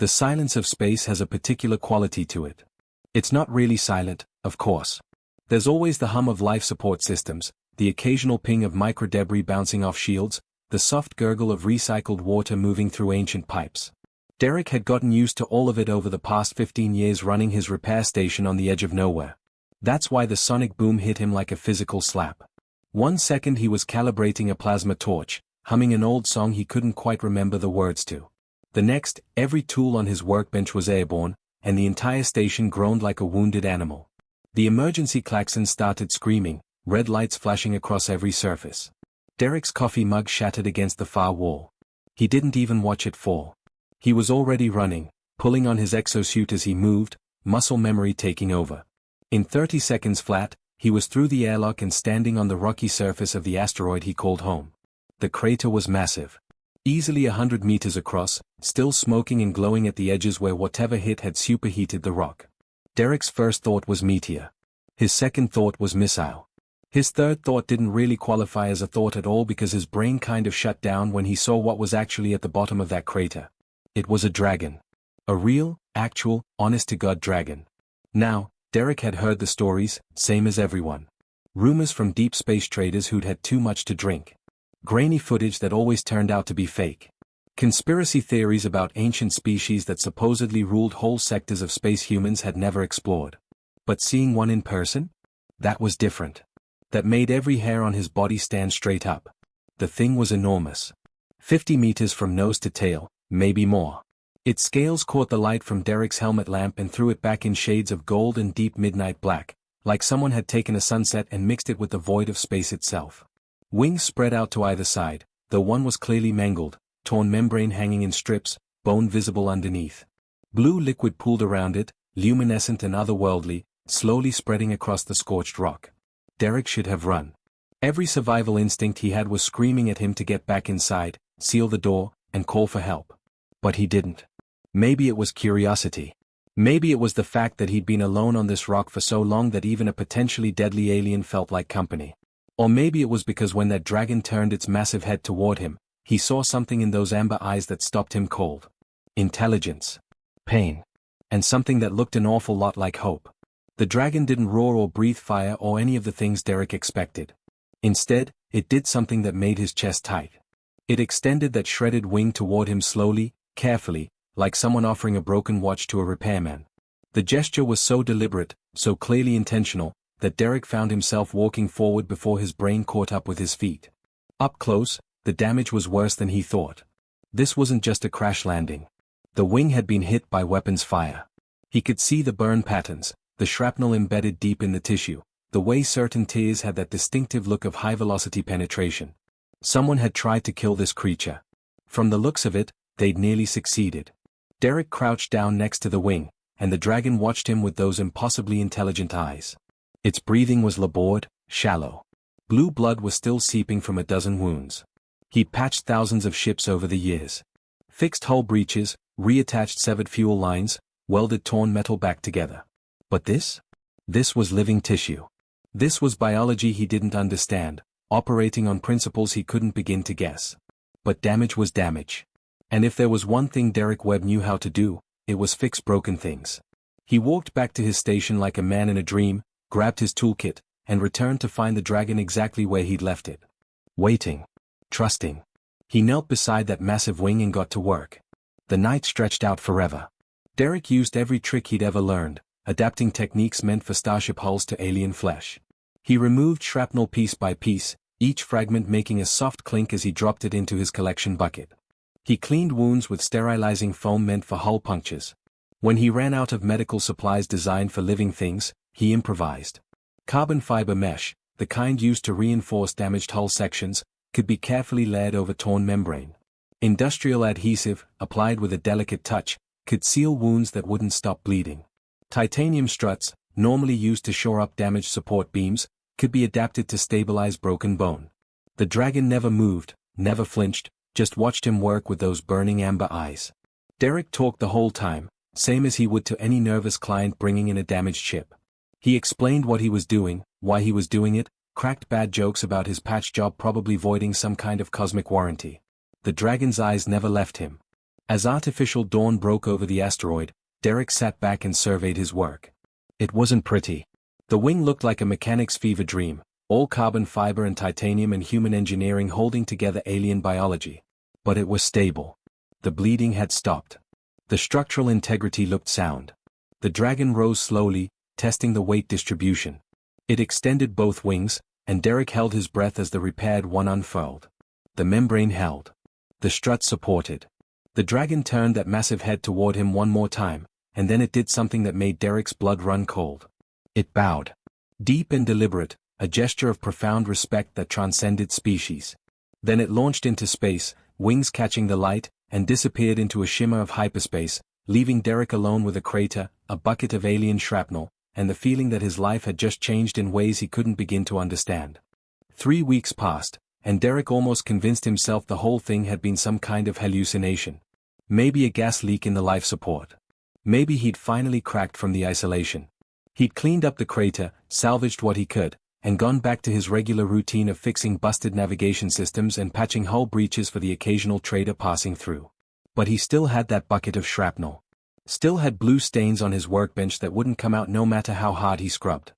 The silence of space has a particular quality to it. It's not really silent, of course. There's always the hum of life support systems, the occasional ping of microdebris bouncing off shields, the soft gurgle of recycled water moving through ancient pipes. Derek had gotten used to all of it over the past 15 years running his repair station on the edge of nowhere. That's why the sonic boom hit him like a physical slap. 1 second he was calibrating a plasma torch, humming an old song he couldn't quite remember the words to. The next, every tool on his workbench was airborne, and the entire station groaned like a wounded animal. The emergency klaxon started screaming, red lights flashing across every surface. Derek's coffee mug shattered against the far wall. He didn't even watch it fall. He was already running, pulling on his exosuit as he moved, muscle memory taking over. In 30 seconds flat, he was through the airlock and standing on the rocky surface of the asteroid he called home. The crater was massive. Easily 100 meters across, still smoking and glowing at the edges where whatever hit had superheated the rock. Derek's first thought was meteor. His second thought was missile. His third thought didn't really qualify as a thought at all because his brain kind of shut down when he saw what was actually at the bottom of that crater. It was a dragon. A real, actual, honest-to-God dragon. Now, Derek had heard the stories, same as everyone. Rumors from deep space traders who'd had too much to drink. Grainy footage that always turned out to be fake. Conspiracy theories about ancient species that supposedly ruled whole sectors of space humans had never explored. But seeing one in person? That was different. That made every hair on his body stand straight up. The thing was enormous. 50 meters from nose to tail, maybe more. Its scales caught the light from Derek's helmet lamp and threw it back in shades of gold and deep midnight black, like someone had taken a sunset and mixed it with the void of space itself. Wings spread out to either side, though one was clearly mangled, torn membrane hanging in strips, bone visible underneath. Blue liquid pooled around it, luminescent and otherworldly, slowly spreading across the scorched rock. Derek should have run. Every survival instinct he had was screaming at him to get back inside, seal the door, and call for help. But he didn't. Maybe it was curiosity. Maybe it was the fact that he'd been alone on this rock for so long that even a potentially deadly alien felt like company. Or maybe it was because when that dragon turned its massive head toward him, he saw something in those amber eyes that stopped him cold. Intelligence. Pain. And something that looked an awful lot like hope. The dragon didn't roar or breathe fire or any of the things Derek expected. Instead, it did something that made his chest tight. It extended that shredded wing toward him slowly, carefully, like someone offering a broken watch to a repairman. The gesture was so deliberate, so clearly intentional, that Derek found himself walking forward before his brain caught up with his feet. Up close, the damage was worse than he thought. This wasn't just a crash landing. The wing had been hit by weapons fire. He could see the burn patterns, the shrapnel embedded deep in the tissue, the way certain tears had that distinctive look of high-velocity penetration. Someone had tried to kill this creature. From the looks of it, they'd nearly succeeded. Derek crouched down next to the wing, and the dragon watched him with those impossibly intelligent eyes. Its breathing was labored, shallow. Blue blood was still seeping from a dozen wounds. He'd patched thousands of ships over the years. Fixed hull breaches, reattached severed fuel lines, welded torn metal back together. But this? This was living tissue. This was biology he didn't understand, operating on principles he couldn't begin to guess. But damage was damage. And if there was one thing Derek Webb knew how to do, it was fix broken things. He walked back to his station like a man in a dream, grabbed his toolkit, and returned to find the dragon exactly where he'd left it. Waiting. Trusting. He knelt beside that massive wing and got to work. The night stretched out forever. Derek used every trick he'd ever learned, adapting techniques meant for starship hulls to alien flesh. He removed shrapnel piece by piece, each fragment making a soft clink as he dropped it into his collection bucket. He cleaned wounds with sterilizing foam meant for hull punctures. When he ran out of medical supplies designed for living things, he improvised. Carbon fiber mesh, the kind used to reinforce damaged hull sections, could be carefully layered over torn membrane. Industrial adhesive, applied with a delicate touch, could seal wounds that wouldn't stop bleeding. Titanium struts, normally used to shore up damaged support beams, could be adapted to stabilize broken bone. The dragon never moved, never flinched, just watched him work with those burning amber eyes. Derek talked the whole time, same as he would to any nervous client bringing in a damaged ship. He explained what he was doing, why he was doing it, cracked bad jokes about his patch job probably voiding some kind of cosmic warranty. The dragon's eyes never left him. As artificial dawn broke over the asteroid, Derek sat back and surveyed his work. It wasn't pretty. The wing looked like a mechanic's fever dream, all carbon fiber and titanium and human engineering holding together alien biology. But it was stable. The bleeding had stopped. The structural integrity looked sound. The dragon rose slowly, testing the weight distribution. It extended both wings, and Derek held his breath as the repaired one unfurled. The membrane held. The strut supported. The dragon turned that massive head toward him one more time, and then it did something that made Derek's blood run cold. It bowed. Deep and deliberate, a gesture of profound respect that transcended species. Then it launched into space, wings catching the light, and disappeared into a shimmer of hyperspace, leaving Derek alone with a crater, a bucket of alien shrapnel, and the feeling that his life had just changed in ways he couldn't begin to understand. 3 weeks passed, and Derek almost convinced himself the whole thing had been some kind of hallucination. Maybe a gas leak in the life support. Maybe he'd finally cracked from the isolation. He'd cleaned up the crater, salvaged what he could, and gone back to his regular routine of fixing busted navigation systems and patching hull breaches for the occasional trader passing through. But he still had that bucket of shrapnel. Still had blue stains on his workbench that wouldn't come out no matter how hard he scrubbed.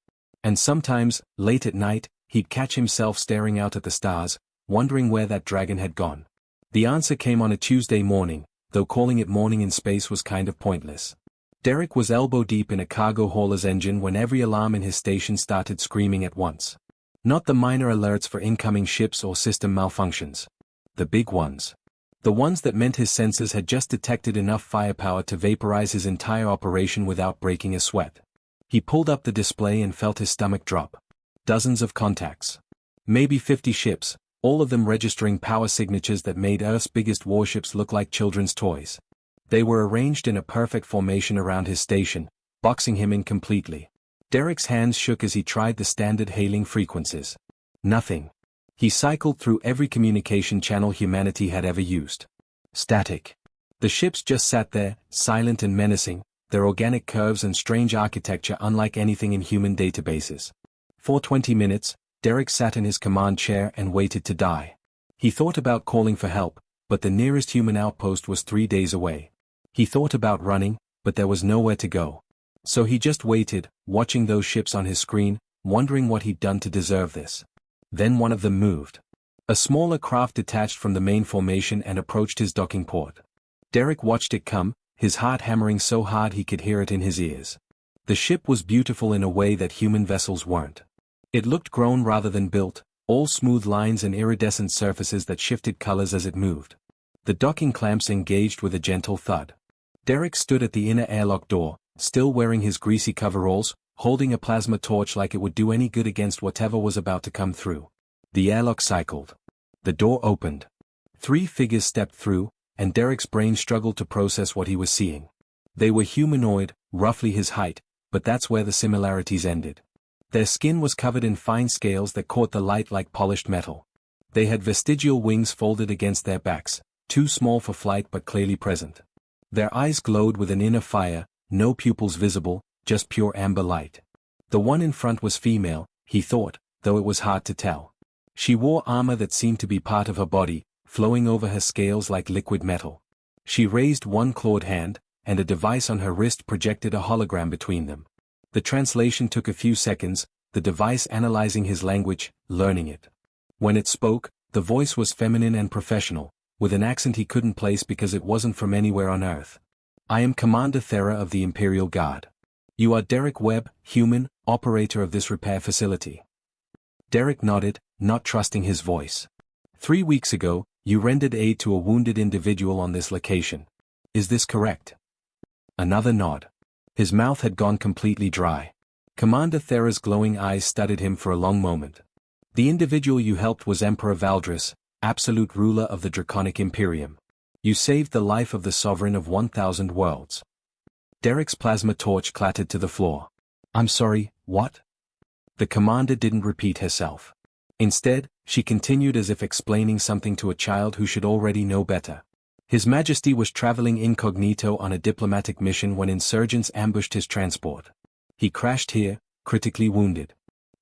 And sometimes, late at night, he'd catch himself staring out at the stars, wondering where that dragon had gone. The answer came on a Tuesday morning, though calling it morning in space was kind of pointless. Derek was elbow-deep in a cargo hauler's engine when every alarm in his station started screaming at once. Not the minor alerts for incoming ships or system malfunctions. The big ones. The ones that meant his sensors had just detected enough firepower to vaporize his entire operation without breaking a sweat. He pulled up the display and felt his stomach drop. Dozens of contacts. Maybe 50 ships, all of them registering power signatures that made Earth's biggest warships look like children's toys. They were arranged in a perfect formation around his station, boxing him in completely. Derek's hands shook as he tried the standard hailing frequencies. Nothing. He cycled through every communication channel humanity had ever used. Static. The ships just sat there, silent and menacing, their organic curves and strange architecture unlike anything in human databases. For 20 minutes, Derek sat in his command chair and waited to die. He thought about calling for help, but the nearest human outpost was 3 days away. He thought about running, but there was nowhere to go. So he just waited, watching those ships on his screen, wondering what he'd done to deserve this. Then one of them moved. A smaller craft detached from the main formation and approached his docking port. Derek watched it come, his heart hammering so hard he could hear it in his ears. The ship was beautiful in a way that human vessels weren't. It looked grown rather than built, all smooth lines and iridescent surfaces that shifted colors as it moved. The docking clamps engaged with a gentle thud. Derek stood at the inner airlock door, still wearing his greasy coveralls, holding a plasma torch like it would do any good against whatever was about to come through. The airlock cycled. The door opened. 3 figures stepped through, and Derek's brain struggled to process what he was seeing. They were humanoid, roughly his height, but that's where the similarities ended. Their skin was covered in fine scales that caught the light like polished metal. They had vestigial wings folded against their backs, too small for flight but clearly present. Their eyes glowed with an inner fire, no pupils visible, just pure amber light. The one in front was female, he thought, though it was hard to tell. She wore armor that seemed to be part of her body, flowing over her scales like liquid metal. She raised one clawed hand, and a device on her wrist projected a hologram between them. The translation took a few seconds, the device analyzing his language, learning it. When it spoke, the voice was feminine and professional, with an accent he couldn't place because it wasn't from anywhere on Earth. I am Commander Thera of the Imperial Guard. You are Derek Webb, human, operator of this repair facility. Derek nodded, not trusting his voice. 3 weeks ago, you rendered aid to a wounded individual on this location. Is this correct? Another nod. His mouth had gone completely dry. Commander Thera's glowing eyes studied him for a long moment. The individual you helped was Emperor Valdris, absolute ruler of the Draconic Imperium. You saved the life of the sovereign of 1,000 worlds. Derek's plasma torch clattered to the floor. I'm sorry, what? The commander didn't repeat herself. Instead, she continued as if explaining something to a child who should already know better. His Majesty was traveling incognito on a diplomatic mission when insurgents ambushed his transport. He crashed here, critically wounded.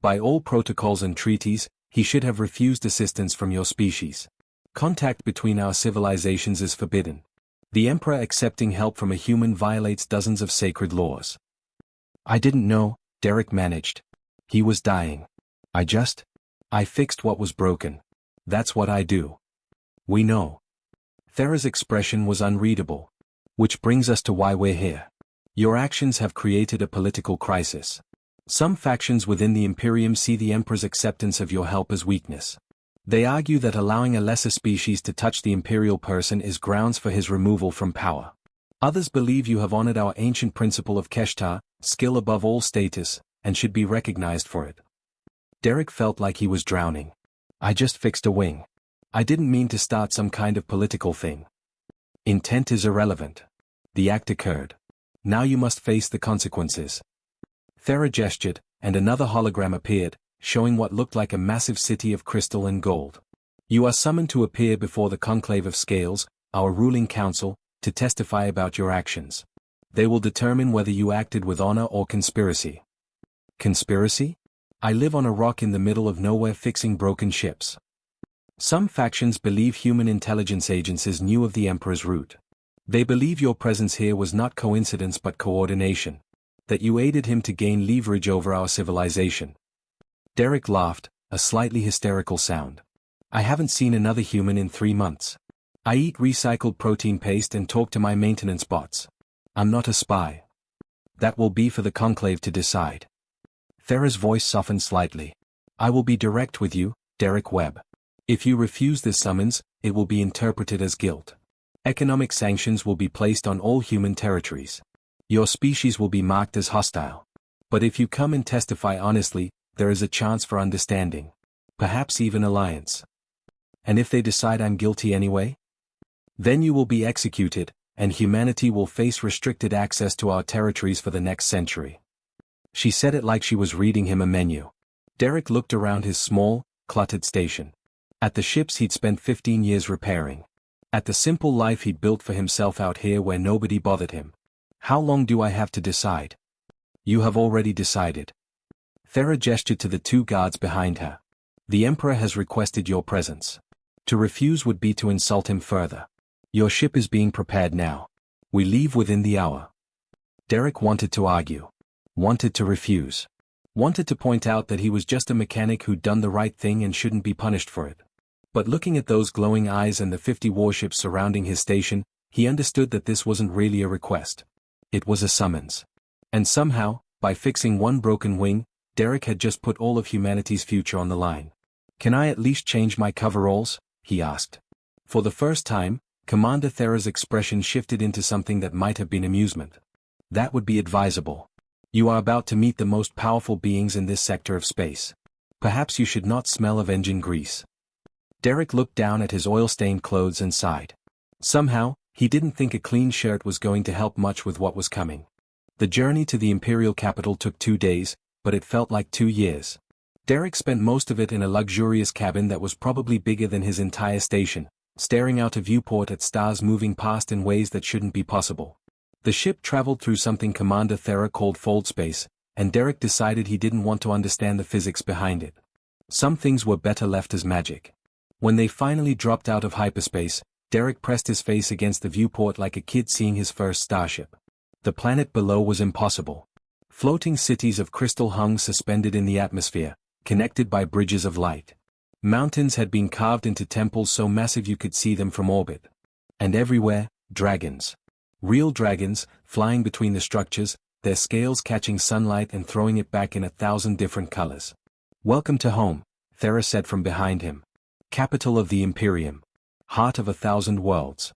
By all protocols and treaties, he should have refused assistance from your species. Contact between our civilizations is forbidden. The Emperor accepting help from a human violates dozens of sacred laws. I didn't know, Derek managed. He was dying. I fixed what was broken. That's what I do. We know. Thera's expression was unreadable. Which brings us to why we're here. Your actions have created a political crisis. Some factions within the Imperium see the Emperor's acceptance of your help as weakness. They argue that allowing a lesser species to touch the Imperial person is grounds for his removal from power. Others believe you have honored our ancient principle of Keshtar, skill above all status, and should be recognized for it. Derek felt like he was drowning. I just fixed a wing. I didn't mean to start some kind of political thing. Intent is irrelevant. The act occurred. Now you must face the consequences. Thera gestured, and another hologram appeared, showing what looked like a massive city of crystal and gold. You are summoned to appear before the Conclave of Scales, our ruling council, to testify about your actions. They will determine whether you acted with honor or conspiracy. Conspiracy? I live on a rock in the middle of nowhere fixing broken ships. Some factions believe human intelligence agencies knew of the Emperor's route. They believe your presence here was not coincidence but coordination. That you aided him to gain leverage over our civilization. Derek laughed, a slightly hysterical sound. I haven't seen another human in 3 months. I eat recycled protein paste and talk to my maintenance bots. I'm not a spy. That will be for the Conclave to decide. Thera's voice softened slightly. I will be direct with you, Derek Webb. If you refuse this summons, it will be interpreted as guilt. Economic sanctions will be placed on all human territories. Your species will be marked as hostile. But if you come and testify honestly, there is a chance for understanding. Perhaps even alliance. And if they decide I'm guilty anyway? Then you will be executed, and humanity will face restricted access to our territories for the next century. She said it like she was reading him a menu. Derek looked around his small, cluttered station. At the ships he'd spent 15 years repairing. At the simple life he'd built for himself out here where nobody bothered him. How long do I have to decide? You have already decided. Thera gestured to the 2 guards behind her. The Emperor has requested your presence. To refuse would be to insult him further. Your ship is being prepared now. We leave within the hour. Derek wanted to argue. Wanted to refuse. Wanted to point out that he was just a mechanic who'd done the right thing and shouldn't be punished for it. But looking at those glowing eyes and the 50 warships surrounding his station, he understood that this wasn't really a request. It was a summons. And somehow, by fixing one broken wing, Derek had just put all of humanity's future on the line. Can I at least change my coveralls? He asked. For the first time, Commander Thera's expression shifted into something that might have been amusement. That would be advisable. You are about to meet the most powerful beings in this sector of space. Perhaps you should not smell of engine grease. Derek looked down at his oil-stained clothes and sighed. Somehow, he didn't think a clean shirt was going to help much with what was coming. The journey to the Imperial capital took 2 days, but it felt like 2 years. Derek spent most of it in a luxurious cabin that was probably bigger than his entire station, staring out a viewport at stars moving past in ways that shouldn't be possible. The ship traveled through something Commander Thera called fold space, and Derek decided he didn't want to understand the physics behind it. Some things were better left as magic. When they finally dropped out of hyperspace, Derek pressed his face against the viewport like a kid seeing his first starship. The planet below was impossible. Floating cities of crystal hung suspended in the atmosphere, connected by bridges of light. Mountains had been carved into temples so massive you could see them from orbit. And everywhere, dragons. Real dragons, flying between the structures, their scales catching sunlight and throwing it back in 1,000 different colors. Welcome to home, Thera said from behind him. Capital of the Imperium. Heart of 1,000 worlds.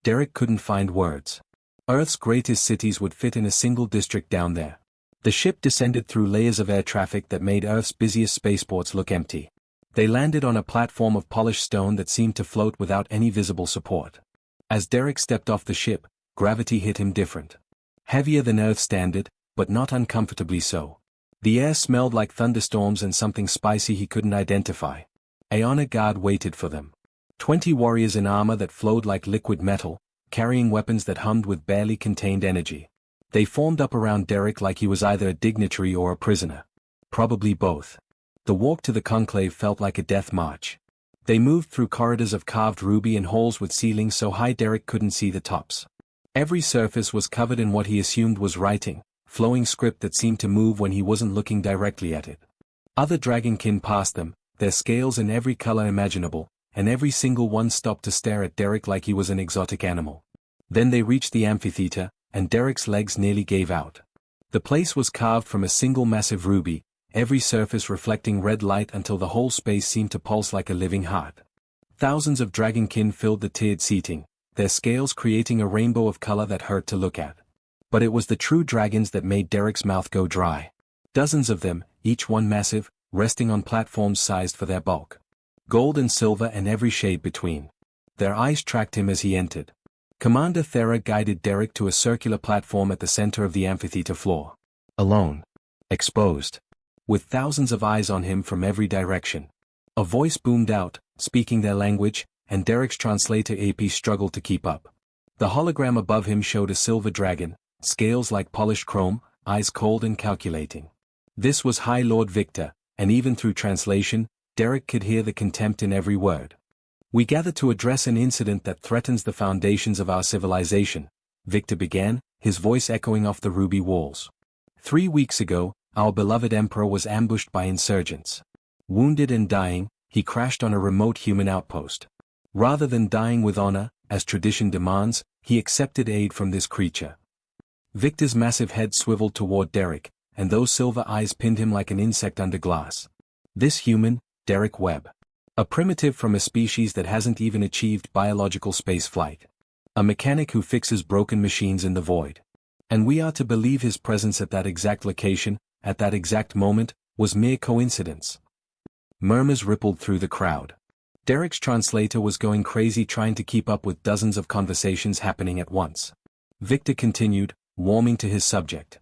Derek couldn't find words. Earth's greatest cities would fit in a single district down there. The ship descended through layers of air traffic that made Earth's busiest spaceports look empty. They landed on a platform of polished stone that seemed to float without any visible support. As Derek stepped off the ship, gravity hit him different. Heavier than Earth standard, but not uncomfortably so. The air smelled like thunderstorms and something spicy he couldn't identify. A honor guard waited for them. 20 warriors in armor that flowed like liquid metal, carrying weapons that hummed with barely contained energy. They formed up around Derek like he was either a dignitary or a prisoner. Probably both. The walk to the conclave felt like a death march. They moved through corridors of carved ruby and halls with ceilings so high Derek couldn't see the tops. Every surface was covered in what he assumed was writing, flowing script that seemed to move when he wasn't looking directly at it. Other dragonkin passed them, their scales in every color imaginable, and every single one stopped to stare at Derek like he was an exotic animal. Then they reached the amphitheater, and Derek's legs nearly gave out. The place was carved from a single massive ruby, every surface reflecting red light until the whole space seemed to pulse like a living heart. Thousands of dragonkin filled the tiered seating, their scales creating a rainbow of color that hurt to look at. But it was the true dragons that made Derek's mouth go dry. Dozens of them, each one massive, resting on platforms sized for their bulk. Gold and silver and every shade between. Their eyes tracked him as he entered. Commander Thera guided Derek to a circular platform at the center of the amphitheater floor. Alone. Exposed. With thousands of eyes on him from every direction. A voice boomed out, speaking their language, and Derek's translator AP struggled to keep up. The hologram above him showed a silver dragon, scales like polished chrome, eyes cold and calculating. This was High Lord Victor, and even through translation, Derek could hear the contempt in every word. "We gather to address an incident that threatens the foundations of our civilization," Victor began, his voice echoing off the ruby walls. 3 weeks ago, our beloved emperor was ambushed by insurgents. Wounded and dying, he crashed on a remote human outpost. Rather than dying with honor, as tradition demands, he accepted aid from this creature. Victor's massive head swiveled toward Derek, and those silver eyes pinned him like an insect under glass. This human, Derek Webb. A primitive from a species that hasn't even achieved biological spaceflight. A mechanic who fixes broken machines in the void. And we are to believe his presence at that exact location, at that exact moment, was mere coincidence. Murmurs rippled through the crowd. Derek's translator was going crazy trying to keep up with dozens of conversations happening at once. Victor continued, warming to his subject.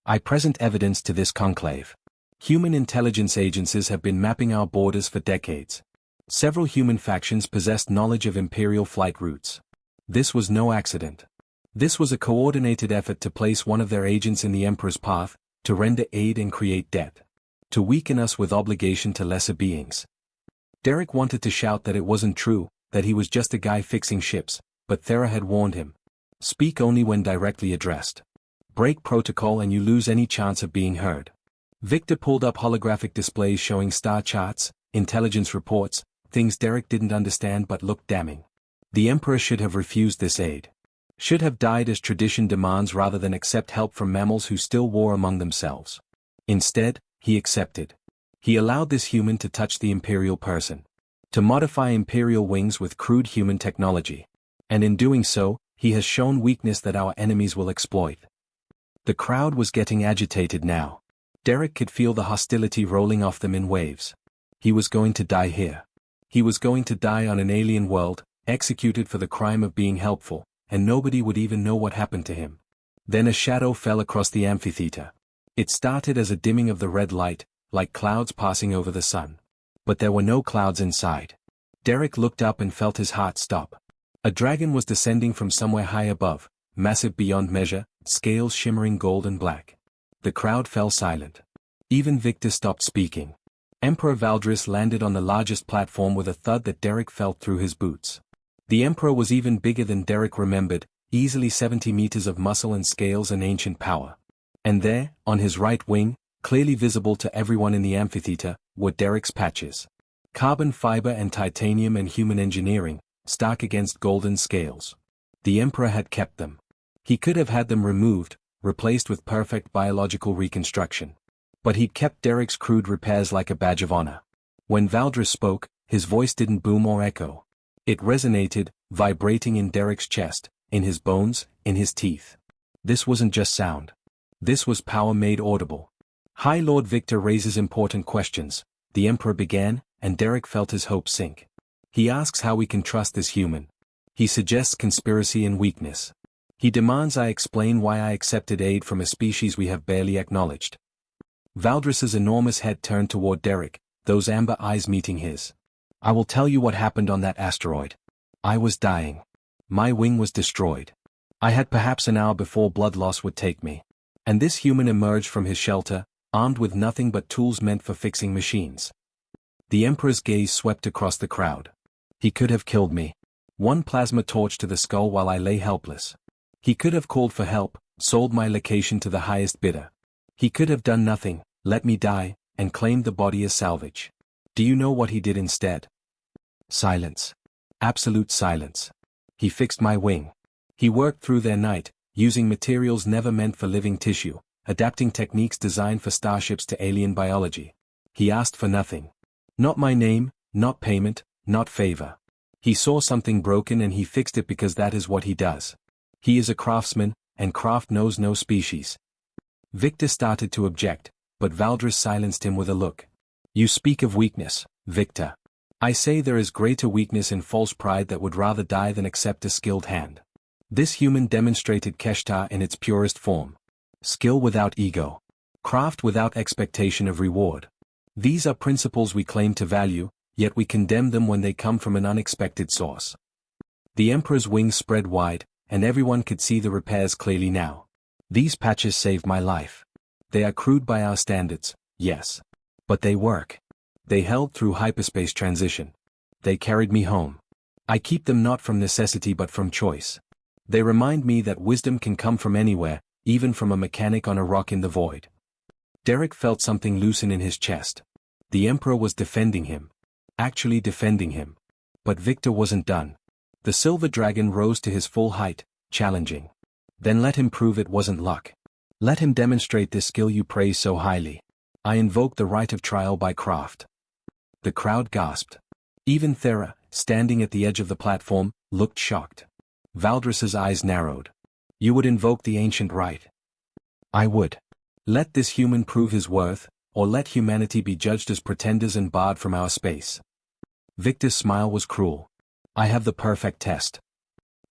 "I present evidence to this conclave. Human intelligence agencies have been mapping our borders for decades. Several human factions possessed knowledge of imperial flight routes. This was no accident. This was a coordinated effort to place one of their agents in the Emperor's path, to render aid and create debt. To weaken us with obligation to lesser beings." Derek wanted to shout that it wasn't true, that he was just a guy fixing ships, but Thera had warned him. Speak only when directly addressed. Break protocol and you lose any chance of being heard. Victor pulled up holographic displays showing star charts, intelligence reports, things Derek didn't understand but looked damning. The Emperor should have refused this aid. Should have died as tradition demands rather than accept help from mammals who still war among themselves. Instead, he accepted. He allowed this human to touch the Imperial person. To modify Imperial wings with crude human technology. And in doing so, he has shown weakness that our enemies will exploit. The crowd was getting agitated now. Derek could feel the hostility rolling off them in waves. He was going to die here. He was going to die on an alien world, executed for the crime of being helpful, and nobody would even know what happened to him. Then a shadow fell across the amphitheater. It started as a dimming of the red light, like clouds passing over the sun. But there were no clouds inside. Derek looked up and felt his heart stop. A dragon was descending from somewhere high above, massive beyond measure, scales shimmering gold and black. The crowd fell silent. Even Victor stopped speaking. Emperor Valdris landed on the largest platform with a thud that Derek felt through his boots. The Emperor was even bigger than Derek remembered, easily 70 meters of muscle and scales and ancient power. And there, on his right wing, clearly visible to everyone in the amphitheater, were Derek's patches. Carbon fiber and titanium and human engineering, stark against golden scales. The Emperor had kept them. He could have had them removed, replaced with perfect biological reconstruction. But he'd kept Derek's crude repairs like a badge of honor. When Valdris spoke, his voice didn't boom or echo. It resonated, vibrating in Derek's chest, in his bones, in his teeth. This wasn't just sound. This was power made audible. High Lord Victor raises important questions, the Emperor began, and Derek felt his hopes sink. He asks how we can trust this human. He suggests conspiracy and weakness. He demands I explain why I accepted aid from a species we have barely acknowledged. Valdris's enormous head turned toward Derek, those amber eyes meeting his. "I will tell you what happened on that asteroid. I was dying. My wing was destroyed. I had perhaps an hour before blood loss would take me. And this human emerged from his shelter, armed with nothing but tools meant for fixing machines. The Emperor's gaze swept across the crowd. He could have killed me. One plasma torch to the skull while I lay helpless. He could have called for help, sold my location to the highest bidder. He could have done nothing, let me die, and claimed the body as salvage. Do you know what he did instead? Silence. Absolute silence. He fixed my wing. He worked through their night, using materials never meant for living tissue, adapting techniques designed for starships to alien biology. He asked for nothing. Not my name, not payment, not favor. He saw something broken and he fixed it because that is what he does. He is a craftsman, and craft knows no species. Victor started to object, but Valdris silenced him with a look. You speak of weakness, Victor. I say there is greater weakness in false pride that would rather die than accept a skilled hand. This human demonstrated Keshtar in its purest form. Skill without ego. Craft without expectation of reward. These are principles we claim to value, yet we condemn them when they come from an unexpected source. The Emperor's wings spread wide, and everyone could see the repairs clearly now. These patches saved my life. They are crude by our standards, yes. But they work. They held through hyperspace transition. They carried me home. I keep them not from necessity but from choice. They remind me that wisdom can come from anywhere, even from a mechanic on a rock in the void. Derek felt something loosen in his chest. The Emperor was defending him. Actually defending him. But Victor wasn't done. The silver dragon rose to his full height, challenging. Then let him prove it wasn't luck. Let him demonstrate this skill you praise so highly. I invoke the right of trial by craft. The crowd gasped. Even Thera, standing at the edge of the platform, looked shocked. Valdris's eyes narrowed. You would invoke the ancient right? I would. Let this human prove his worth, or let humanity be judged as pretenders and barred from our space. Victor's smile was cruel. I have the perfect test.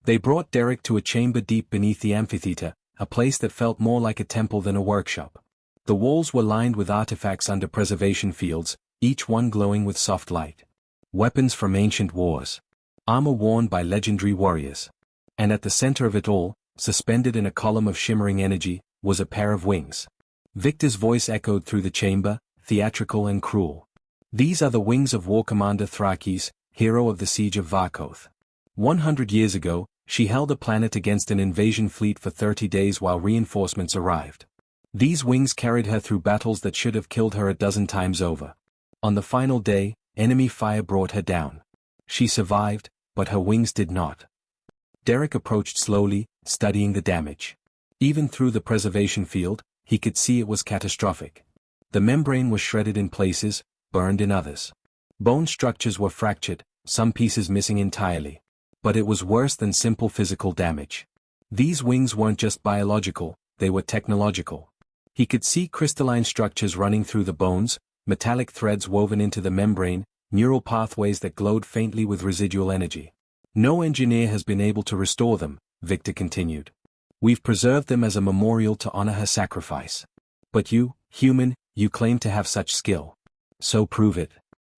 They brought Derek to a chamber deep beneath the amphitheater, a place that felt more like a temple than a workshop. The walls were lined with artifacts under preservation fields, each one glowing with soft light. Weapons from ancient wars. Armor worn by legendary warriors. And at the center of it all, suspended in a column of shimmering energy, was a pair of wings. Victor's voice echoed through the chamber, theatrical and cruel. These are the wings of War Commander Thrakis, hero of the Siege of Varkoth. 100 years ago, she held a planet against an invasion fleet for 30 days while reinforcements arrived. These wings carried her through battles that should have killed her a dozen times over. On the final day, enemy fire brought her down. She survived, but her wings did not. Derek approached slowly, studying the damage. Even through the preservation field, he could see it was catastrophic. The membrane was shredded in places, burned in others. Bone structures were fractured, some pieces missing entirely. But it was worse than simple physical damage. These wings weren't just biological, they were technological. He could see crystalline structures running through the bones, metallic threads woven into the membrane, neural pathways that glowed faintly with residual energy. No engineer has been able to restore them, Victor continued. We've preserved them as a memorial to honor her sacrifice. But you, human, you claim to have such skill. So prove it.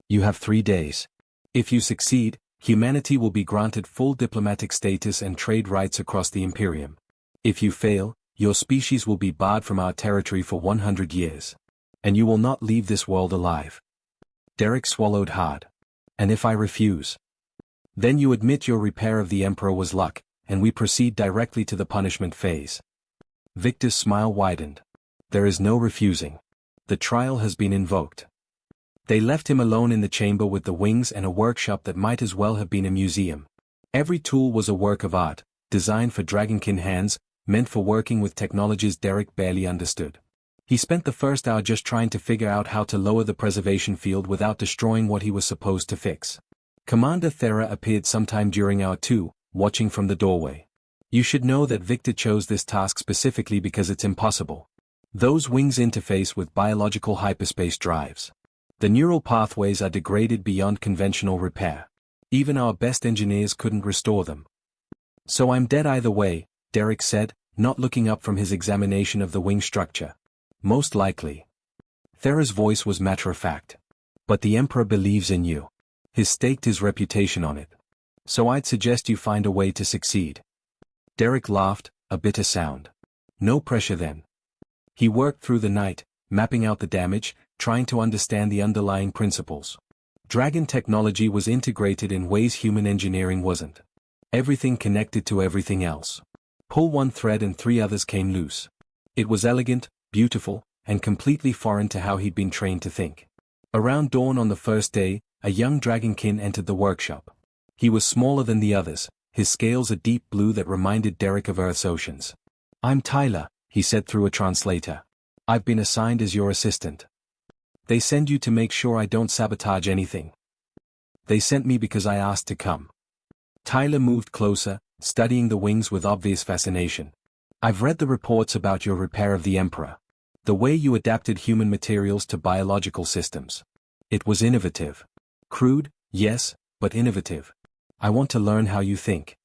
You have 3 days. If you succeed, humanity will be granted full diplomatic status and trade rights across the Imperium. If you fail, your species will be barred from our territory for 100 years. And you will not leave this world alive. Derek swallowed hard. And if I refuse? Then you admit your repair of the Emperor was luck, and we proceed directly to the punishment phase. Victor's smile widened. There is no refusing. The trial has been invoked. They left him alone in the chamber with the wings and a workshop that might as well have been a museum. Every tool was a work of art, designed for dragonkin hands, meant for working with technologies Derek barely understood. He spent the first hour just trying to figure out how to lower the preservation field without destroying what he was supposed to fix. Commander Thera appeared sometime during hour 2, watching from the doorway. You should know that Victor chose this task specifically because it's impossible. Those wings interface with biological hyperspace drives. The neural pathways are degraded beyond conventional repair. Even our best engineers couldn't restore them. So I'm dead either way, Derek said, not looking up from his examination of the wing structure. Most likely. Thera's voice was matter-of-fact. But the Emperor believes in you. He's staked his reputation on it. So I'd suggest you find a way to succeed. Derek laughed, a bitter sound. No pressure then. He worked through the night, mapping out the damage, trying to understand the underlying principles. Dragon technology was integrated in ways human engineering wasn't. Everything connected to everything else. Pull one thread and three others came loose. It was elegant, beautiful, and completely foreign to how he'd been trained to think. Around dawn on the first day, a young dragonkin entered the workshop. He was smaller than the others, his scales a deep blue that reminded Derek of Earth's oceans. "I'm Tyler," he said through a translator. "I've been assigned as your assistant. They send you to make sure I don't sabotage anything." "They sent me because I asked to come." Tyler moved closer, studying the wings with obvious fascination. "I've read the reports about your repair of the Emperor. The way you adapted human materials to biological systems. It was innovative. Crude, yes, but innovative. I want to learn how you think."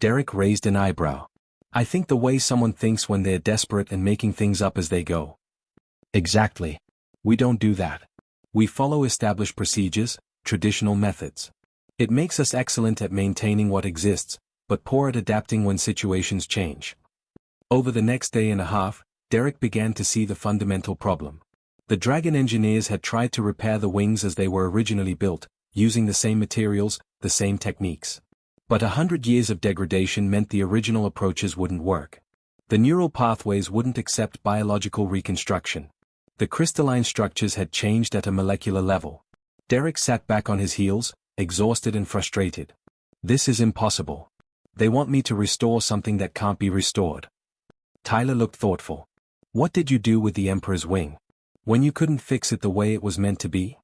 Derek raised an eyebrow. "I think the way someone thinks when they're desperate and making things up as they go." "Exactly. We don't do that. We follow established procedures, traditional methods. It makes us excellent at maintaining what exists, but poor at adapting when situations change." Over the next day and a half, Derek began to see the fundamental problem. The Dragon engineers had tried to repair the wings as they were originally built, using the same materials, the same techniques. But 100 years of degradation meant the original approaches wouldn't work. The neural pathways wouldn't accept biological reconstruction. The crystalline structures had changed at a molecular level. Derek sat back on his heels, exhausted and frustrated. "This is impossible. They want me to restore something that can't be restored." Tyler looked thoughtful. "What did you do with the Emperor's wing? When you couldn't fix it the way it was meant to be?"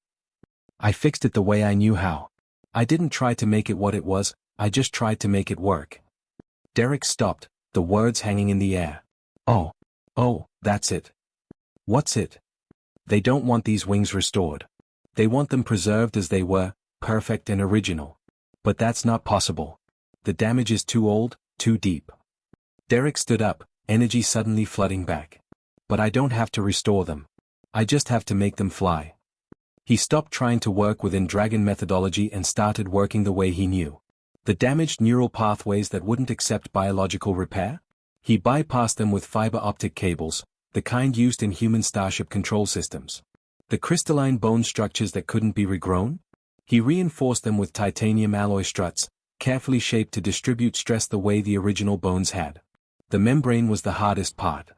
"I fixed it the way I knew how. I didn't try to make it what it was, I just tried to make it work." Derek stopped, the words hanging in the air. Oh, that's it." "What's it?" "They don't want these wings restored. They want them preserved as they were, perfect and original. But that's not possible. The damage is too old, too deep." Derek stood up, energy suddenly flooding back. "But I don't have to restore them. I just have to make them fly." He stopped trying to work within Dragon methodology and started working the way he knew. The damaged neural pathways that wouldn't accept biological repair? He bypassed them with fiber optic cables, the kind used in human starship control systems. The crystalline bone structures that couldn't be regrown? He reinforced them with titanium alloy struts, carefully shaped to distribute stress the way the original bones had. The membrane was the hardest part.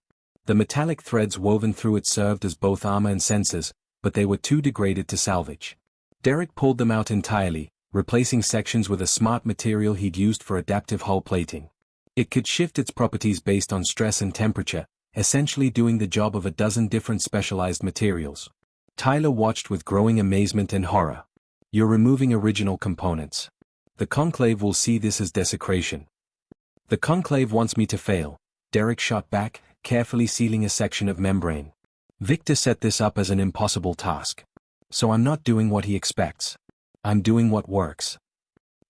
The metallic threads woven through it served as both armor and sensors, but they were too degraded to salvage. Derek pulled them out entirely, replacing sections with a smart material he'd used for adaptive hull plating. It could shift its properties based on stress and temperature, essentially doing the job of a dozen different specialized materials. Tyler watched with growing amazement and horror. "You're removing original components. The Conclave will see this as desecration." "The Conclave wants me to fail," Derek shot back, carefully sealing a section of membrane. "Victor set this up as an impossible task. So I'm not doing what he expects. I'm doing what works."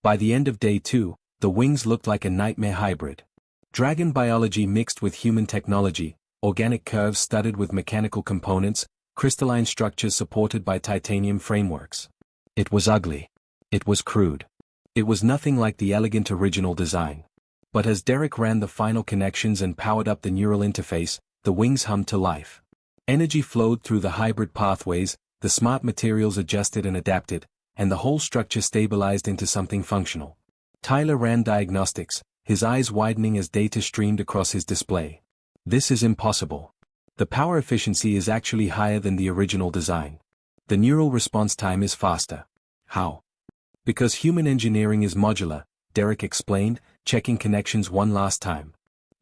By the end of day 2, the wings looked like a nightmare hybrid. Dragon biology mixed with human technology, organic curves studded with mechanical components, crystalline structures supported by titanium frameworks. It was ugly. It was crude. It was nothing like the elegant original design. But as Derek ran the final connections and powered up the neural interface, the wings hummed to life. Energy flowed through the hybrid pathways, the smart materials adjusted and adapted, and the whole structure stabilized into something functional. Tyler ran diagnostics, his eyes widening as data streamed across his display. "This is impossible. The power efficiency is actually higher than the original design. The neural response time is faster." "How?" "Because human engineering is modular," Derek explained, checking connections one last time.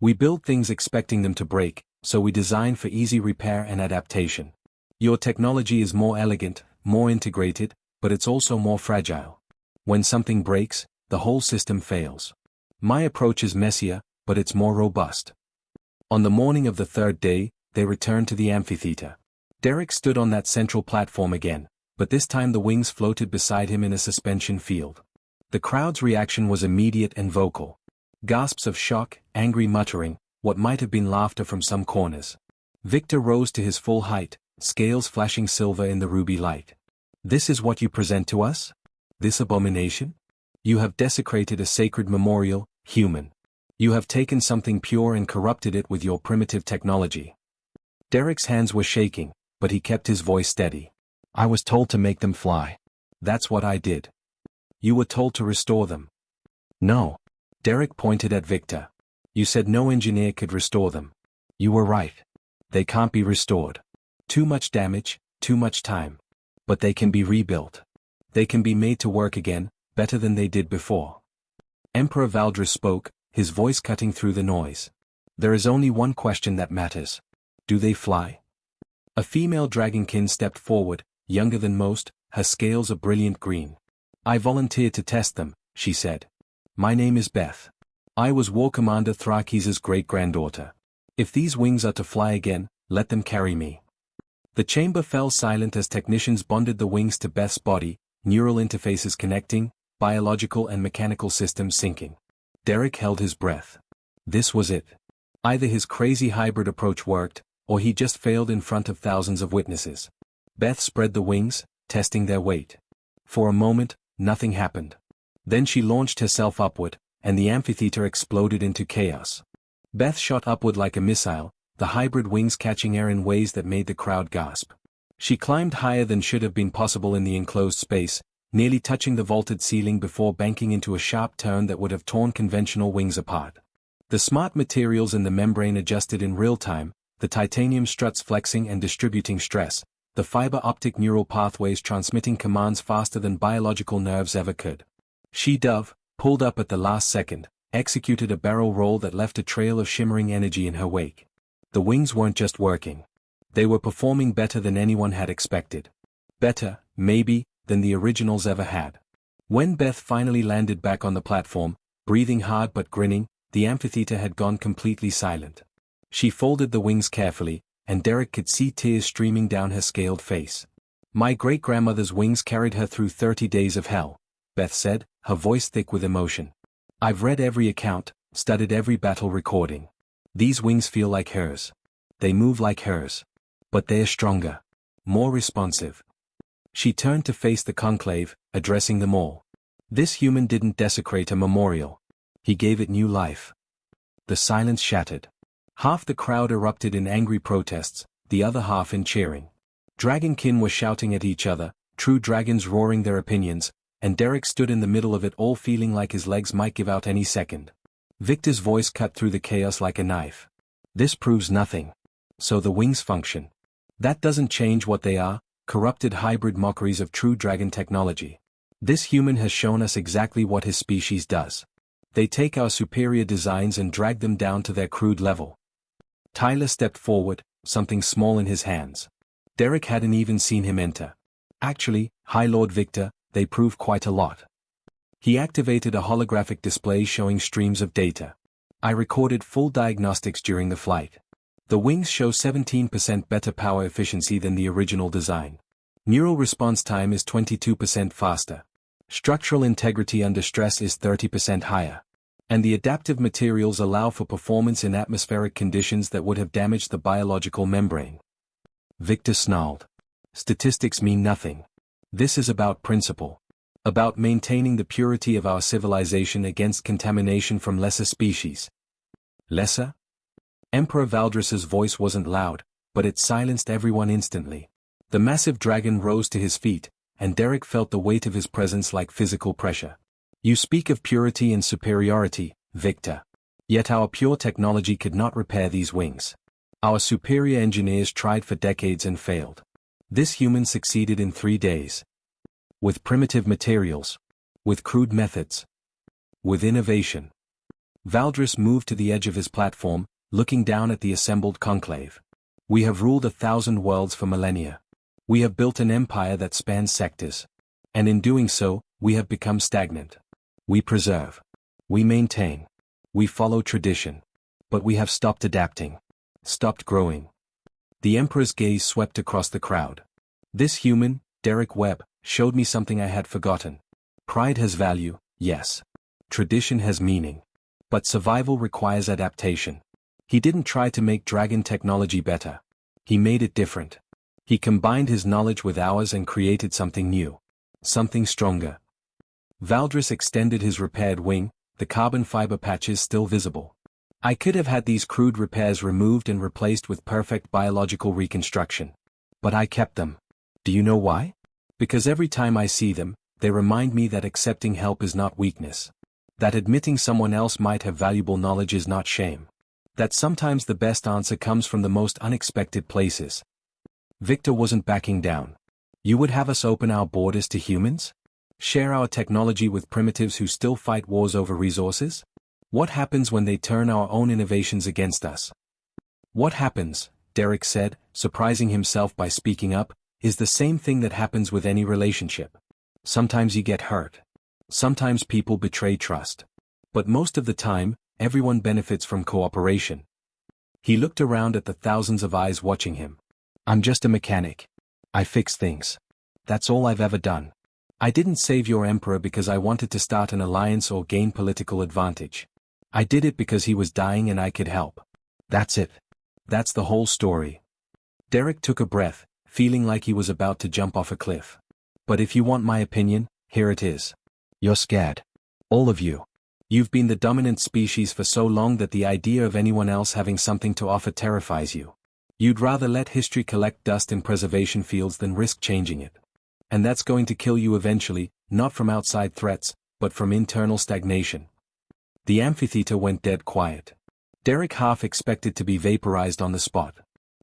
"We build things expecting them to break, so we design for easy repair and adaptation. Your technology is more elegant, more integrated, but it's also more fragile. When something breaks, the whole system fails. My approach is messier, but it's more robust." On the morning of the third day, they returned to the amphitheater. Derek stood on that central platform again, but this time the wings floated beside him in a suspension field. The crowd's reaction was immediate and vocal. Gasps of shock, angry muttering, what might have been laughter from some corners. Victor rose to his full height, scales flashing silver in the ruby light. "This is what you present to us? This abomination? You have desecrated a sacred memorial, human. You have taken something pure and corrupted it with your primitive technology." Derek's hands were shaking, but he kept his voice steady. "I was told to make them fly. That's what I did. You were told to restore them. No. Derek pointed at Victor. You said no engineer could restore them. You were right. They can't be restored. Too much damage, too much time. But they can be rebuilt. They can be made to work again, better than they did before. Emperor Valdris spoke, his voice cutting through the noise. There is only one question that matters. Do they fly? A female dragonkin stepped forward, younger than most, her scales a brilliant green. I volunteered to test them, she said. My name is Beth. I was War Commander Thrakis' great-granddaughter. If these wings are to fly again, let them carry me. The chamber fell silent as technicians bonded the wings to Beth's body, neural interfaces connecting, biological and mechanical systems syncing. Derek held his breath. This was it. Either his crazy hybrid approach worked, or he just failed in front of thousands of witnesses. Beth spread the wings, testing their weight. For a moment, nothing happened. Then she launched herself upward, and the amphitheater exploded into chaos. Beth shot upward like a missile, the hybrid wings catching air in ways that made the crowd gasp. She climbed higher than should have been possible in the enclosed space, nearly touching the vaulted ceiling before banking into a sharp turn that would have torn conventional wings apart. The smart materials in the membrane adjusted in real time, the titanium struts flexing and distributing stress, the fiber optic neural pathways transmitting commands faster than biological nerves ever could. She-Dove, pulled up at the last second, executed a barrel roll that left a trail of shimmering energy in her wake. The wings weren't just working. They were performing better than anyone had expected. Better, maybe, than the originals ever had. When Beth finally landed back on the platform, breathing hard but grinning, the amphitheater had gone completely silent. She folded the wings carefully, and Derek could see tears streaming down her scaled face. My great-grandmother's wings carried her through 30 days of hell, Beth said, her voice thick with emotion. I've read every account, studied every battle recording. These wings feel like hers. They move like hers. But they're stronger. More responsive. She turned to face the conclave, addressing them all. This human didn't desecrate a memorial. He gave it new life. The silence shattered. Half the crowd erupted in angry protests, the other half in cheering. Dragonkin were shouting at each other, true dragons roaring their opinions, and Derek stood in the middle of it all feeling like his legs might give out any second. Victor's voice cut through the chaos like a knife. This proves nothing. So the wings function. That doesn't change what they are, corrupted hybrid mockeries of true dragon technology. This human has shown us exactly what his species does. They take our superior designs and drag them down to their crude level. Tyler stepped forward, something small in his hands. Derek hadn't even seen him enter. Actually, High Lord Victor, they prove quite a lot. He activated a holographic display showing streams of data. I recorded full diagnostics during the flight. The wings show 17% better power efficiency than the original design. Neural response time is 22% faster. Structural integrity under stress is 30% higher. And the adaptive materials allow for performance in atmospheric conditions that would have damaged the biological membrane. Victor snarled. Statistics mean nothing. This is about principle. About maintaining the purity of our civilization against contamination from lesser species. Lesser? Emperor Valdris's voice wasn't loud, but it silenced everyone instantly. The massive dragon rose to his feet, and Derek felt the weight of his presence like physical pressure. You speak of purity and superiority, Victor. Yet our pure technology could not repair these wings. Our superior engineers tried for decades and failed. This human succeeded in 3 days. With primitive materials. With crude methods. With innovation. Valdris moved to the edge of his platform, looking down at the assembled conclave. We have ruled 1,000 worlds for millennia. We have built an empire that spans sectors. And in doing so, we have become stagnant. We preserve. We maintain. We follow tradition. But we have stopped adapting. Stopped growing. The Emperor's gaze swept across the crowd. This human, Derek Webb, showed me something I had forgotten. Pride has value, yes. Tradition has meaning. But survival requires adaptation. He didn't try to make dragon technology better. He made it different. He combined his knowledge with ours and created something new. Something stronger. Valdris extended his repaired wing, the carbon fiber patches still visible. I could have had these crude repairs removed and replaced with perfect biological reconstruction. But I kept them. Do you know why? Because every time I see them, they remind me that accepting help is not weakness. That admitting someone else might have valuable knowledge is not shame. That sometimes the best answer comes from the most unexpected places. Victor wasn't backing down. You would have us open our borders to humans? Share our technology with primitives who still fight wars over resources? What happens when they turn our own innovations against us? What happens, Derek said, surprising himself by speaking up, is the same thing that happens with any relationship. Sometimes you get hurt. Sometimes people betray trust. But most of the time, everyone benefits from cooperation. He looked around at the thousands of eyes watching him. I'm just a mechanic. I fix things. That's all I've ever done. I didn't save your emperor because I wanted to start an alliance or gain political advantage. I did it because he was dying and I could help. That's it. That's the whole story. Derek took a breath, feeling like he was about to jump off a cliff. But if you want my opinion, here it is. You're scared. All of you. You've been the dominant species for so long that the idea of anyone else having something to offer terrifies you. You'd rather let history collect dust in preservation fields than risk changing it. And that's going to kill you eventually, not from outside threats, but from internal stagnation. The amphitheater went dead quiet. Derek half expected to be vaporized on the spot.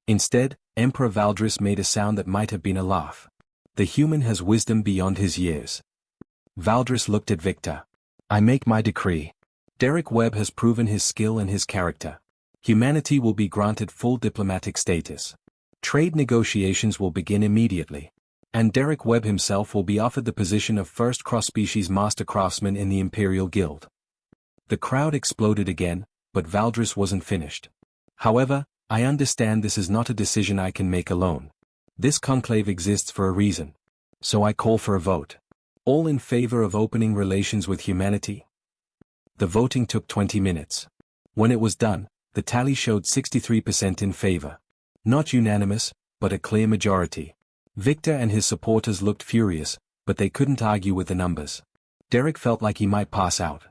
Instead, Emperor Valdris made a sound that might have been a laugh. The human has wisdom beyond his years. Valdris looked at Victor. I make my decree. Derek Webb has proven his skill and his character. Humanity will be granted full diplomatic status. Trade negotiations will begin immediately. And Derek Webb himself will be offered the position of first cross-species master craftsman in the Imperial Guild. The crowd exploded again, but Valdris wasn't finished. However, I understand this is not a decision I can make alone. This conclave exists for a reason. So I call for a vote. All in favor of opening relations with humanity? The voting took 20 minutes. When it was done, the tally showed 63% in favor. Not unanimous, but a clear majority. Victor and his supporters looked furious, but they couldn't argue with the numbers. Derek felt like he might pass out.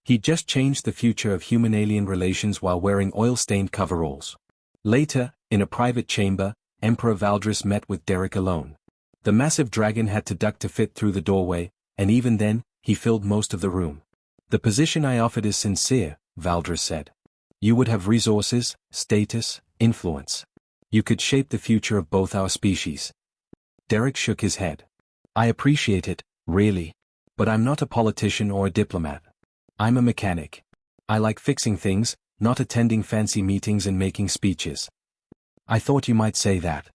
He'd just changed the future of human-alien relations while wearing oil-stained coveralls. Later, in a private chamber, Emperor Valdris met with Derek alone. The massive dragon had to duck to fit through the doorway, and even then, he filled most of the room. The position I offered is sincere, Valdris said. You would have resources, status, influence. You could shape the future of both our species. Derek shook his head. I appreciate it, really. But I'm not a politician or a diplomat. I'm a mechanic. I like fixing things, not attending fancy meetings and making speeches. I thought you might say that.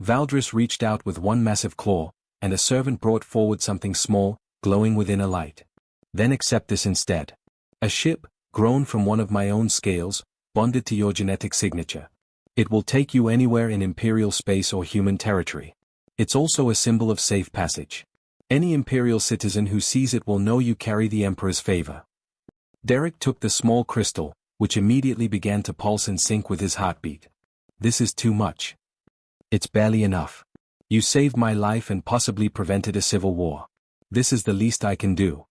Valdris reached out with one massive claw, and a servant brought forward something small, glowing within a light. Then accept this instead. A ship, grown from one of my own scales, bonded to your genetic signature. It will take you anywhere in Imperial space or human territory. It's also a symbol of safe passage. Any Imperial citizen who sees it will know you carry the Emperor's favor. Derek took the small crystal, which immediately began to pulse in sync with his heartbeat. This is too much. It's barely enough. You saved my life and possibly prevented a civil war. This is the least I can do.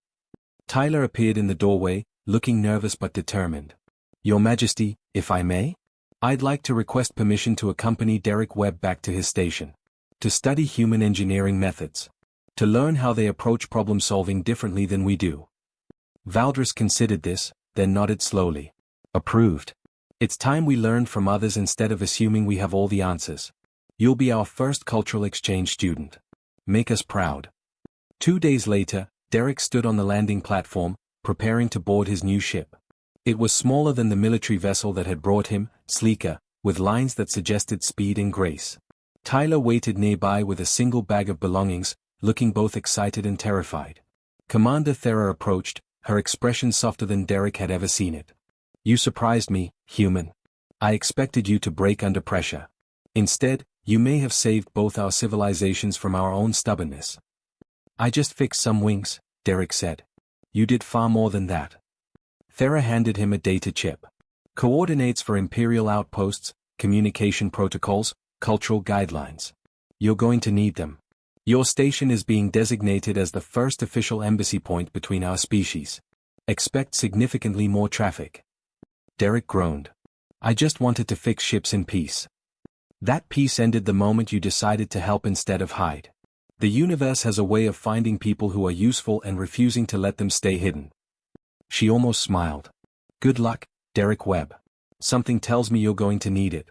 Tyler appeared in the doorway, looking nervous but determined. Your Majesty, if I may? I'd like to request permission to accompany Derek Webb back to his station. To study human engineering methods. To learn how they approach problem-solving differently than we do. Valdris considered this, then nodded slowly. Approved. It's time we learned from others instead of assuming we have all the answers. You'll be our first cultural exchange student. Make us proud. 2 days later, Derek stood on the landing platform, preparing to board his new ship. It was smaller than the military vessel that had brought him, sleeker, with lines that suggested speed and grace. Tyler waited nearby with a single bag of belongings, looking both excited and terrified. Commander Thera approached, her expression softer than Derek had ever seen it. You surprised me, human. I expected you to break under pressure. Instead, you may have saved both our civilizations from our own stubbornness. I just fixed some wings, Derek said. You did far more than that. Thera handed him a data chip. Coordinates for Imperial outposts, communication protocols, cultural guidelines. You're going to need them. Your station is being designated as the first official embassy point between our species. Expect significantly more traffic. Derek groaned. I just wanted to fix ships in peace. That peace ended the moment you decided to help instead of hide. The universe has a way of finding people who are useful and refusing to let them stay hidden. She almost smiled. Good luck, Derek Webb. Something tells me you're going to need it.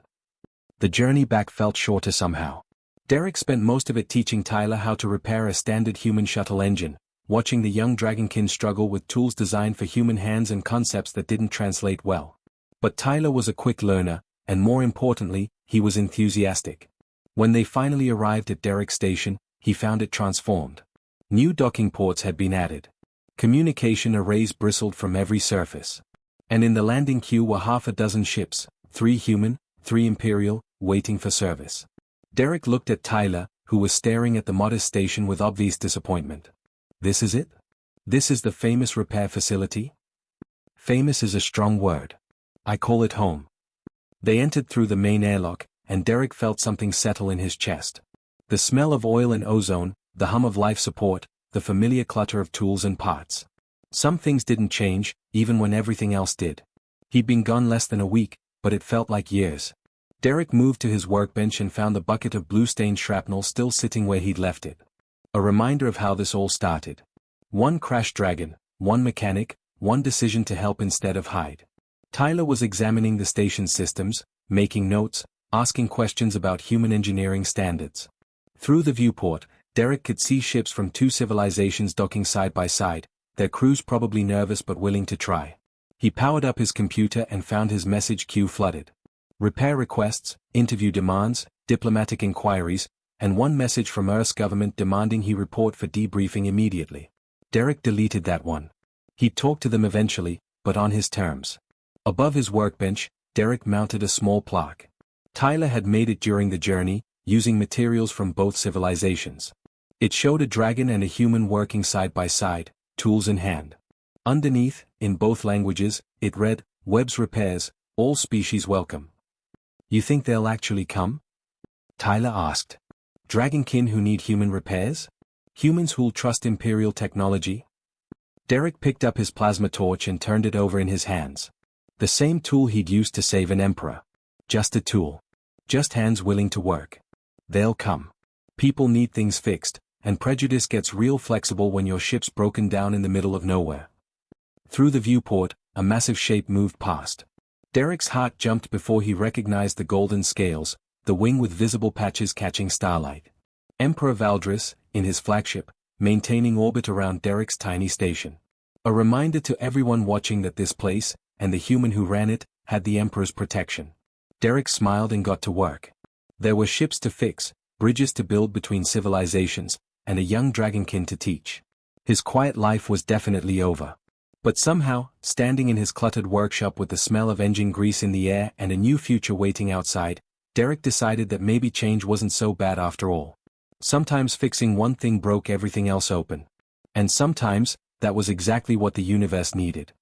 The journey back felt shorter somehow. Derek spent most of it teaching Tyler how to repair a standard human shuttle engine, watching the young dragonkin struggle with tools designed for human hands and concepts that didn't translate well. But Tyler was a quick learner, and more importantly, he was enthusiastic. When they finally arrived at Derek's station, he found it transformed. New docking ports had been added. Communication arrays bristled from every surface. And in the landing queue were half a dozen ships, 3 human, 3 imperial, waiting for service. Derek looked at Tyler, who was staring at the modest station with obvious disappointment. This is it? This is the famous repair facility? Famous is a strong word. I call it home. They entered through the main airlock, and Derek felt something settle in his chest. The smell of oil and ozone, the hum of life support, the familiar clutter of tools and parts. Some things didn't change, even when everything else did. He'd been gone less than a week, but it felt like years. Derek moved to his workbench and found the bucket of blue-stained shrapnel still sitting where he'd left it. A reminder of how this all started. One crashed dragon, one mechanic, one decision to help instead of hide. Tyler was examining the station's systems, making notes, asking questions about human engineering standards. Through the viewport, Derek could see ships from 2 civilizations docking side by side, their crews probably nervous but willing to try. He powered up his computer and found his message queue flooded. Repair requests, interview demands, diplomatic inquiries, and one message from Earth's government demanding he report for debriefing immediately. Derek deleted that one. He'd talk to them eventually, but on his terms. Above his workbench, Derek mounted a small plaque. Tyler had made it during the journey, using materials from both civilizations. It showed a dragon and a human working side by side, tools in hand. Underneath, in both languages, it read, Webb's Repairs, all species welcome. You think they'll actually come? Tyler asked. Dragonkin who need human repairs? Humans who'll trust Imperial technology? Derek picked up his plasma torch and turned it over in his hands. The same tool he'd used to save an emperor. Just a tool. Just hands willing to work. They'll come. People need things fixed, and prejudice gets real flexible when your ship's broken down in the middle of nowhere. Through the viewport, a massive shape moved past. Derek's heart jumped before he recognized the golden scales, the wing with visible patches catching starlight. Emperor Valdris, in his flagship, maintaining orbit around Derek's tiny station. A reminder to everyone watching that this place, and the human who ran it, had the Emperor's protection. Derek smiled and got to work. There were ships to fix, bridges to build between civilizations, and a young dragonkin to teach. His quiet life was definitely over. But somehow, standing in his cluttered workshop with the smell of engine grease in the air and a new future waiting outside, Derek decided that maybe change wasn't so bad after all. Sometimes fixing one thing broke everything else open. And sometimes, that was exactly what the universe needed.